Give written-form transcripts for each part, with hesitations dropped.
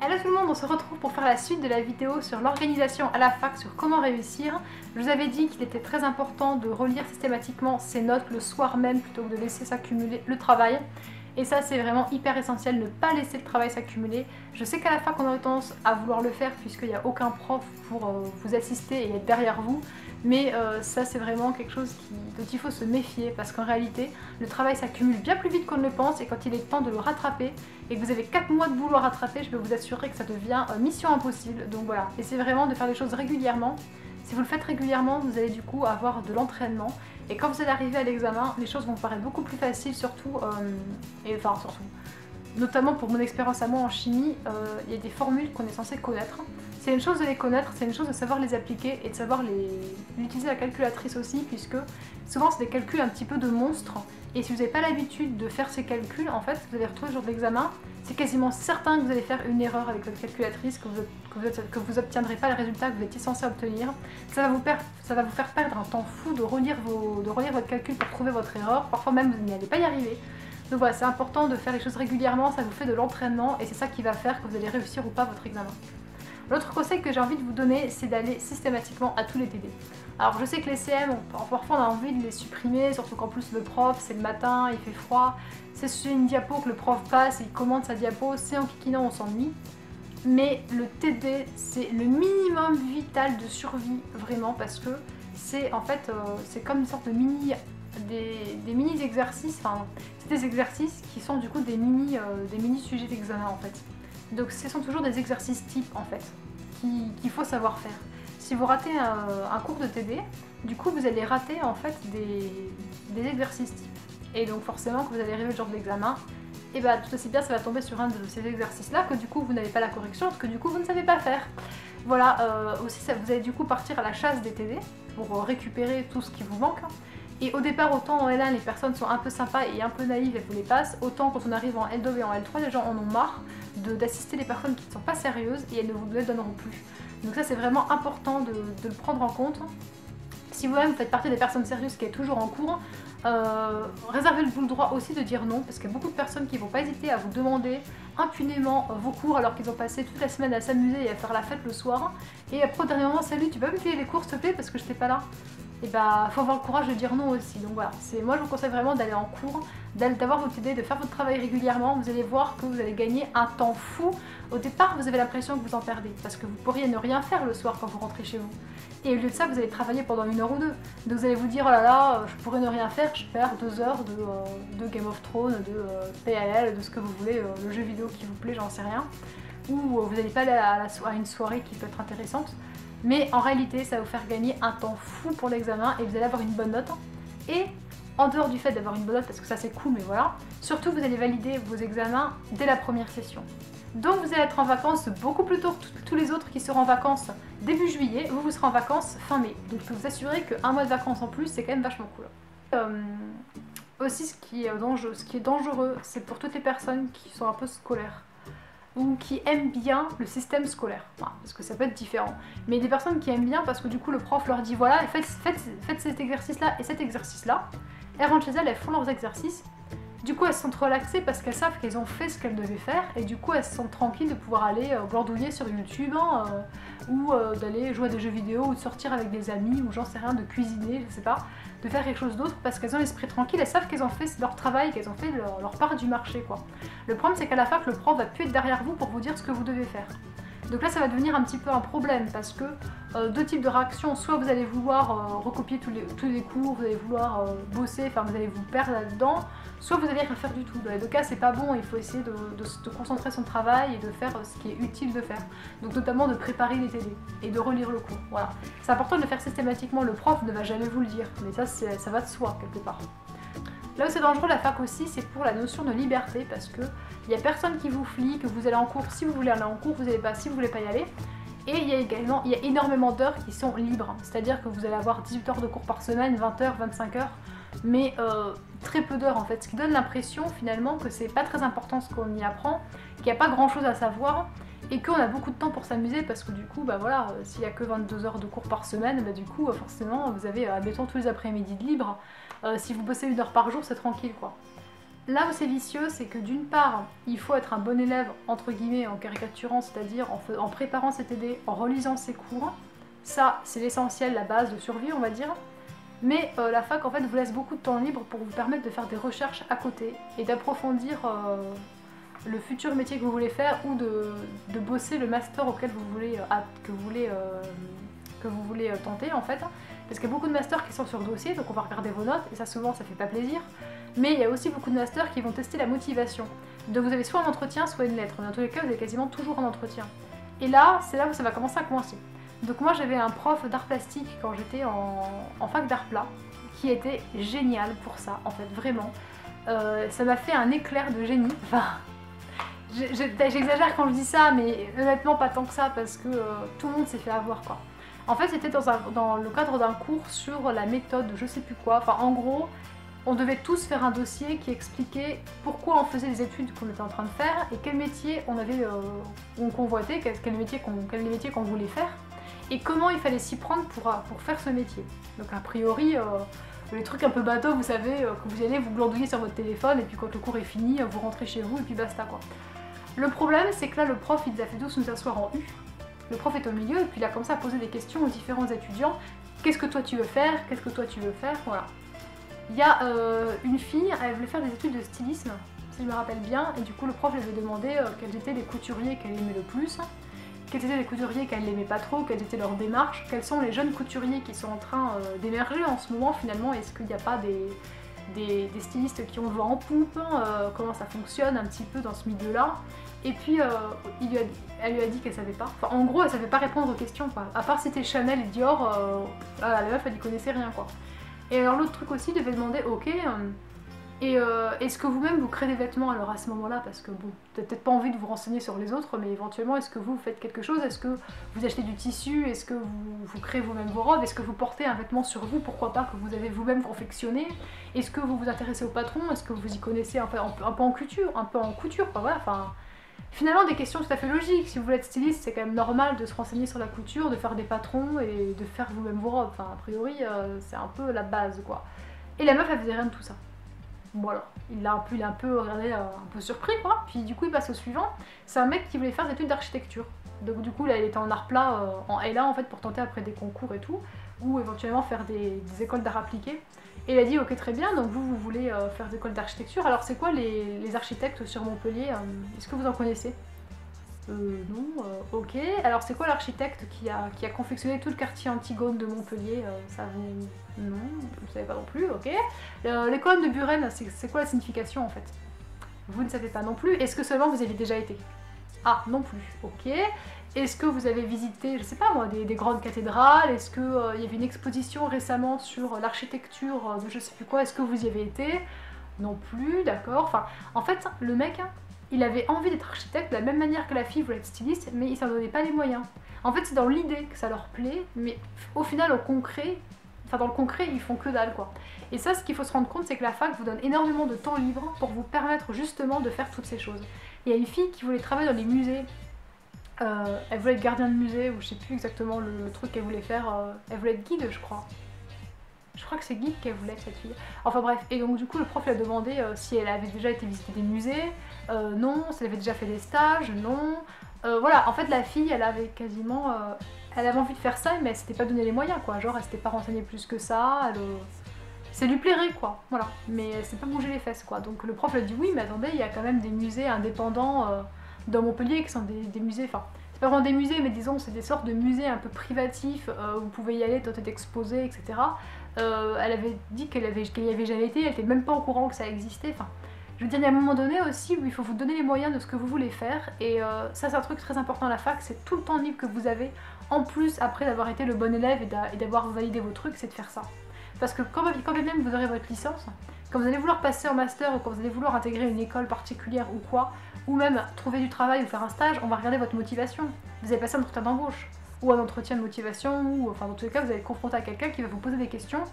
Hello tout le monde, on se retrouve pour faire la suite de la vidéo sur l'organisation à la fac, sur comment réussir. Je vous avais dit qu'il était très important de relire systématiquement ses notes le soir même plutôt que de laisser s'accumuler le travail. Et ça c'est vraiment hyper essentiel, ne pas laisser le travail s'accumuler. Je sais qu'à la fac on aurait tendance à vouloir le faire puisqu'il n'y a aucun prof pour vous assister et être derrière vous. Mais ça c'est vraiment quelque chose dont il faut se méfier parce qu'en réalité le travail s'accumule bien plus vite qu'on ne le pense et quand il est temps de le rattraper et que vous avez 4 mois de boulot à rattraper, je peux vous assurer que ça devient mission impossible. Donc voilà, essayez vraiment de faire les choses régulièrement. Si vous le faites régulièrement, vous allez du coup avoir de l'entraînement et quand vous allez arriver à l'examen, les choses vont vous paraître beaucoup plus faciles notamment pour mon expérience à moi en chimie, il y a des formules qu'on est censé connaître. C'est une chose de les connaître, c'est une chose de savoir les appliquer et de savoir utiliser la calculatrice aussi, puisque souvent c'est des calculs un petit peu de monstres. Et si vous n'avez pas l'habitude de faire ces calculs, en fait, vous allez retrouver le jour de l'examen, c'est quasiment certain que vous allez faire une erreur avec votre calculatrice, que vous obtiendrez pas le résultat que vous étiez censé obtenir. Ça va vous faire perdre un temps fou de relire votre calcul pour trouver votre erreur. Parfois même vous n'allez pas y arriver. Donc voilà, c'est important de faire les choses régulièrement, ça vous fait de l'entraînement et c'est ça qui va faire que vous allez réussir ou pas votre examen. L'autre conseil que j'ai envie de vous donner, c'est d'aller systématiquement à tous les TD. Alors je sais que les CM, parfois on a envie de les supprimer, surtout qu'en plus le prof, c'est le matin, il fait froid, c'est sur une diapo que le prof passe, il commande sa diapo, c'est en kikinant, on s'ennuie. Mais le TD, c'est le minimum vital de survie, vraiment, parce que c'est en fait, c'est comme une sorte de des mini exercices, enfin c'est des exercices qui sont du coup des mini sujets d'examen en fait. Donc ce sont toujours des exercices types en fait, qu'il faut savoir faire. Si vous ratez un cours de TD, du coup vous allez rater en fait des exercices types. Et donc forcément quand vous allez arriver le jour de l'examen, et bah tout aussi bien ça va tomber sur un de ces exercices là que du coup vous n'avez pas la correction, que du coup vous ne savez pas faire. Voilà, aussi vous allez du coup partir à la chasse des TD pour récupérer tout ce qui vous manque. Et au départ, autant en L1 les personnes sont un peu sympas et un peu naïves et vous les passent, autant quand on arrive en L2 et en L3, les gens en ont marre d'assister les personnes qui ne sont pas sérieuses et elles ne vous les donneront plus. Donc ça c'est vraiment important de le prendre en compte. Si vous-même faites partie des personnes sérieuses qui est toujours en cours, réservez-vous le droit aussi de dire non, parce qu'il y a beaucoup de personnes qui ne vont pas hésiter à vous demander impunément vos cours alors qu'ils ont passé toute la semaine à s'amuser et à faire la fête le soir. Et après au dernier moment, salut, tu peux me filer les cours s'il te plaît parce que je n'étais pas là. Et bah faut avoir le courage de dire non aussi. Donc voilà, moi je vous conseille vraiment d'aller en cours, d'avoir votre idée, de faire votre travail régulièrement. Vous allez voir que vous allez gagner un temps fou. Au départ vous avez l'impression que vous en perdez parce que vous pourriez ne rien faire le soir quand vous rentrez chez vous. Et au lieu de ça vous allez travailler pendant 1 heure ou 2. Donc vous allez vous dire oh là là, je pourrais ne rien faire, je perds 2 heures de Game of Thrones, de PLL, de ce que vous voulez, le jeu vidéo qui vous plaît, j'en sais rien. Ou vous n'allez pas aller à une soirée qui peut être intéressante. Mais en réalité, ça va vous faire gagner un temps fou pour l'examen et vous allez avoir une bonne note. Et en dehors du fait d'avoir une bonne note, parce que ça c'est cool, mais voilà, surtout vous allez valider vos examens dès la première session. Donc vous allez être en vacances beaucoup plus tôt que tous les autres qui seront en vacances début juillet, vous serez en vacances fin mai. Donc je peux vous assurer qu'un mois de vacances en plus, c'est quand même vachement cool. Aussi, ce qui est dangereux, c'est pour toutes les personnes qui sont un peu scolaires ou qui aiment bien le système scolaire, enfin, parce que ça peut être différent. Mais des personnes qui aiment bien parce que du coup le prof leur dit voilà, faites cet exercice-là et cet exercice-là. Elles rentrent chez elles, elles font leurs exercices. Du coup elles se sentent relaxées parce qu'elles savent qu'elles ont fait ce qu'elles devaient faire et du coup elles se sentent tranquilles de pouvoir aller glandouiller sur YouTube ou d'aller jouer à des jeux vidéo ou de sortir avec des amis ou j'en sais rien, de cuisiner, je sais pas, de faire quelque chose d'autre parce qu'elles ont l'esprit tranquille, elles savent qu'elles ont fait leur travail, qu'elles ont fait leur part du marché quoi. Le problème c'est qu'à la fac le prof va plus être derrière vous pour vous dire ce que vous devez faire. Donc là ça va devenir un petit peu un problème parce que deux types de réactions, soit vous allez vouloir recopier tous les cours, vous allez vouloir bosser, enfin vous allez vous perdre là-dedans, soit vous allez rien faire du tout. Dans les deux cas c'est pas bon, il faut essayer de se concentrer sur son travail et de faire ce qui est utile de faire. Donc notamment de préparer les TD et de relire le cours. Voilà. C'est important de le faire systématiquement, le prof ne va jamais vous le dire, mais ça va de soi quelque part. Là où c'est dangereux la fac aussi, c'est pour la notion de liberté parce que il n'y a personne qui vous flie, que vous allez en cours si vous voulez aller en cours, vous n'allez pas si vous voulez pas y aller. Et il y a énormément d'heures qui sont libres, c'est-à-dire que vous allez avoir 18 heures de cours par semaine, 20 heures, 25 heures, mais très peu d'heures en fait, ce qui donne l'impression finalement que c'est pas très important ce qu'on y apprend, qu'il n'y a pas grand chose à savoir et qu'on a beaucoup de temps pour s'amuser parce que du coup bah voilà, s'il n'y a que 22 heures de cours par semaine, bah du coup forcément vous avez admettons tous les après-midi de libre, si vous bossez 1 heure par jour c'est tranquille quoi. Là où c'est vicieux, c'est que d'une part, il faut être un bon élève, entre guillemets, en caricaturant, c'est-à-dire en préparant ses TD, en relisant ses cours. Ça, c'est l'essentiel, la base de survie, on va dire. Mais la fac, en fait, vous laisse beaucoup de temps libre pour vous permettre de faire des recherches à côté et d'approfondir le futur métier que vous voulez faire ou de bosser le master auquel vous voulez, que vous voulez tenter, en fait. Parce qu'il y a beaucoup de masters qui sont sur dossier, donc on va regarder vos notes, et ça souvent ça fait pas plaisir. Mais il y a aussi beaucoup de masters qui vont tester la motivation. Donc vous avez soit un entretien, soit une lettre. Mais dans tous les cas, vous avez quasiment toujours un entretien. Et là, c'est là où ça va commencer à coincer. Donc moi j'avais un prof d'art plastique quand j'étais en fac d'art plat, qui était génial pour ça, en fait, vraiment. Ça m'a fait un éclair de génie. Enfin, j'exagère quand je dis ça, mais honnêtement pas tant que ça, parce que tout le monde s'est fait avoir, quoi. En fait, c'était dans le cadre d'un cours sur la méthode, je sais plus quoi. Enfin, en gros, on devait tous faire un dossier qui expliquait pourquoi on faisait les études qu'on était en train de faire et quel métier on convoitait, quel métier qu'on voulait faire et comment il fallait s'y prendre pour faire ce métier. Donc a priori, les trucs un peu bateaux, vous savez, que vous y allez, vous glandouillez sur votre téléphone et puis quand le cours est fini, vous rentrez chez vous et puis basta, quoi. Le problème, c'est que là, le prof, il nous a fait tous nous asseoir en U. Le prof est au milieu et puis il a commencé à poser des questions aux différents étudiants. Qu'est-ce que toi tu veux faire? Qu'est-ce que toi tu veux faire? Voilà. Il y a une fille, elle voulait faire des études de stylisme, si je me rappelle bien, et du coup le prof lui avait demandé quels étaient les couturiers qu'elle aimait le plus, quels étaient les couturiers qu'elle n'aimait pas trop, quelles étaient leurs démarches, quels sont les jeunes couturiers qui sont en train d'émerger en ce moment finalement, est-ce qu'il n'y a pas des stylistes qui ont le vent en poupe, comment ça fonctionne un petit peu dans ce milieu-là. Et puis elle lui a dit qu'elle savait pas. Enfin, en gros, elle savait pas répondre aux questions, quoi. À part c'était Chanel et Dior, la meuf elle y connaissait rien, quoi. Et alors l'autre truc aussi, il devait demander, ok, est-ce que vous-même vous créez des vêtements alors à ce moment-là? Parce que bon, vous n'avez peut-être pas envie de vous renseigner sur les autres, mais éventuellement, est-ce que vous faites quelque chose? Est-ce que vous achetez du tissu? Est-ce que vous créez vous-même vos robes? Est-ce que vous portez un vêtement sur vous? Pourquoi pas que vous avez vous-même confectionné? Est-ce que vous vous intéressez au patron? Est-ce que vous y connaissez un peu en couture, quoi, voilà, enfin... Finalement, des questions tout à fait logiques. Si vous voulez être styliste, c'est quand même normal de se renseigner sur la couture, de faire des patrons et de faire vous-même vos robes. Enfin, a priori, c'est un peu la base, quoi. Et la meuf, elle faisait rien de tout ça. Voilà. Il a un peu regardé, un peu surpris, quoi. Puis du coup, il passe au suivant. C'est un mec qui voulait faire des études d'architecture. Donc du coup, là, il était en art plat, en LA, en fait, pour tenter après des concours et tout. Ou éventuellement faire des écoles d'art appliqué. Et il a dit, ok, très bien, donc vous voulez faire des écoles d'architecture. Alors c'est quoi les architectes sur Montpellier? Est-ce que vous en connaissez? Non, ok. Alors c'est quoi l'architecte qui a confectionné tout le quartier Antigone de Montpellier? Ça vous... Non, vous ne savez pas non plus, ok. Les colonnes de Buren, c'est quoi la signification en fait? Vous ne savez pas non plus. Est-ce que seulement vous y avez déjà été? Ah, non plus, ok. Est-ce que vous avez visité, je sais pas moi, des grandes cathédrales? Est-ce qu'il y avait une exposition récemment sur l'architecture de je sais plus quoi? Est-ce que vous y avez été? Non plus, d'accord. Enfin, en fait, le mec, il avait envie d'être architecte de la même manière que la fille voulait être styliste, mais il s'en donnait pas les moyens. En fait, c'est dans l'idée que ça leur plaît, mais au final, au concret, enfin dans le concret, ils font que dalle, quoi. Et ça, ce qu'il faut se rendre compte, c'est que la fac vous donne énormément de temps libre pour vous permettre justement de faire toutes ces choses. Il y a une fille qui voulait travailler dans les musées. Elle voulait être gardienne de musée, ou je sais plus exactement le truc qu'elle voulait faire. Elle voulait être guide, je crois. Je crois que c'est guide qu'elle voulait, cette fille. Enfin bref, et donc du coup, le prof lui a demandé si elle avait déjà été visiter des musées. Non, si elle avait déjà fait des stages, non. Voilà, en fait, la fille, elle avait quasiment... elle avait envie de faire ça, mais elle s'était pas donné les moyens, quoi. Genre, elle s'était pas renseignée plus que ça. Ça lui plairait, quoi. Voilà. Mais elle s'est pas bougé les fesses, quoi. Donc le prof lui a dit, oui, mais attendez, il y a quand même des musées indépendants... dans Montpellier, qui sont des musées, enfin, c'est pas vraiment des musées, mais disons, c'est des sortes de musées un peu privatifs, où vous pouvez y aller, tenter d'exposer, etc. Elle avait dit qu'elle y avait jamais été, elle était même pas au courant que ça existait, enfin, je veux dire, il y a un moment donné aussi où il faut vous donner les moyens de ce que vous voulez faire, et ça c'est un truc très important à la fac, c'est tout le temps libre que vous avez, en plus, après d'avoir été le bon élève et d'avoir validé vos trucs, c'est de faire ça. Parce que quand même vous aurez votre licence, quand vous allez vouloir passer en master, ou quand vous allez vouloir intégrer une école particulière ou quoi, ou même trouver du travail ou faire un stage, on va regarder votre motivation. Vous avez passé un entretien d'embauche, ou un entretien de motivation, ou enfin dans tous les cas vous allez être confronté à quelqu'un qui va vous poser des questions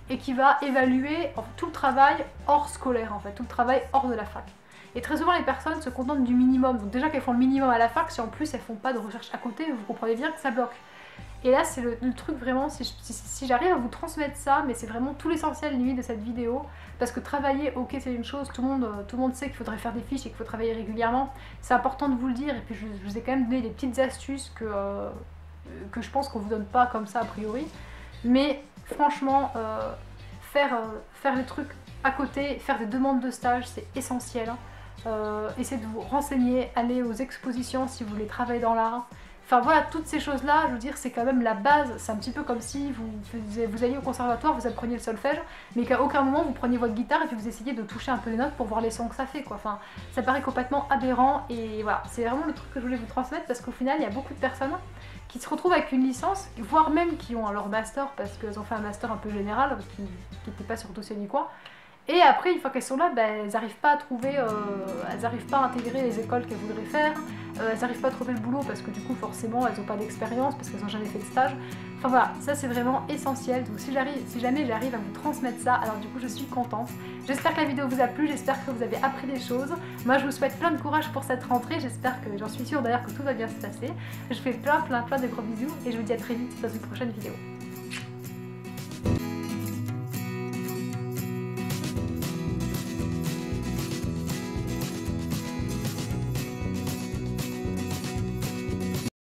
et qui va évaluer tout le travail hors scolaire en fait, tout le travail hors de la fac. Et très souvent les personnes se contentent du minimum, donc déjà qu'elles font le minimum à la fac, si en plus elles font pas de recherche à côté, vous comprenez bien que ça bloque. Et là c'est le truc vraiment, si j'arrive à vous transmettre ça, mais c'est vraiment tout l'essentiel limite de cette vidéo, parce que travailler, ok c'est une chose, tout le monde sait qu'il faudrait faire des fiches et qu'il faut travailler régulièrement, c'est important de vous le dire, et puis je vous ai quand même donné des petites astuces que je pense qu'on vous donne pas comme ça a priori, mais franchement faire les trucs à côté, faire des demandes de stage c'est essentiel, essayez de vous renseigner, aller aux expositions si vous voulez travailler dans l'art. Enfin voilà, toutes ces choses-là, je veux dire, c'est quand même la base. C'est un petit peu comme si vous alliez au conservatoire, vous appreniez le solfège, mais qu'à aucun moment vous preniez votre guitare et puis vous essayez de toucher un peu les notes pour voir les sons que ça fait, quoi. Enfin, ça paraît complètement aberrant et voilà, c'est vraiment le truc que je voulais vous transmettre parce qu'au final, il y a beaucoup de personnes qui se retrouvent avec une licence, voire même qui ont leur master parce qu'elles ont fait un master un peu général, qui n'était pas sur dossier ni quoi. Et après, une fois qu'elles sont là, elles n'arrivent pas à trouver, elles n'arrivent pas à intégrer les écoles qu'elles voudraient faire, elles n'arrivent pas à trouver le boulot parce que du coup, forcément, elles n'ont pas d'expérience parce qu'elles n'ont jamais fait de stage. Enfin voilà, ça c'est vraiment essentiel. Donc si jamais j'arrive à vous transmettre ça, alors du coup, je suis contente. J'espère que la vidéo vous a plu, j'espère que vous avez appris des choses. Moi, je vous souhaite plein de courage pour cette rentrée. J'espère que, j'en suis sûre d'ailleurs que tout va bien se passer. Je vous fais plein de gros bisous et je vous dis à très vite dans une prochaine vidéo.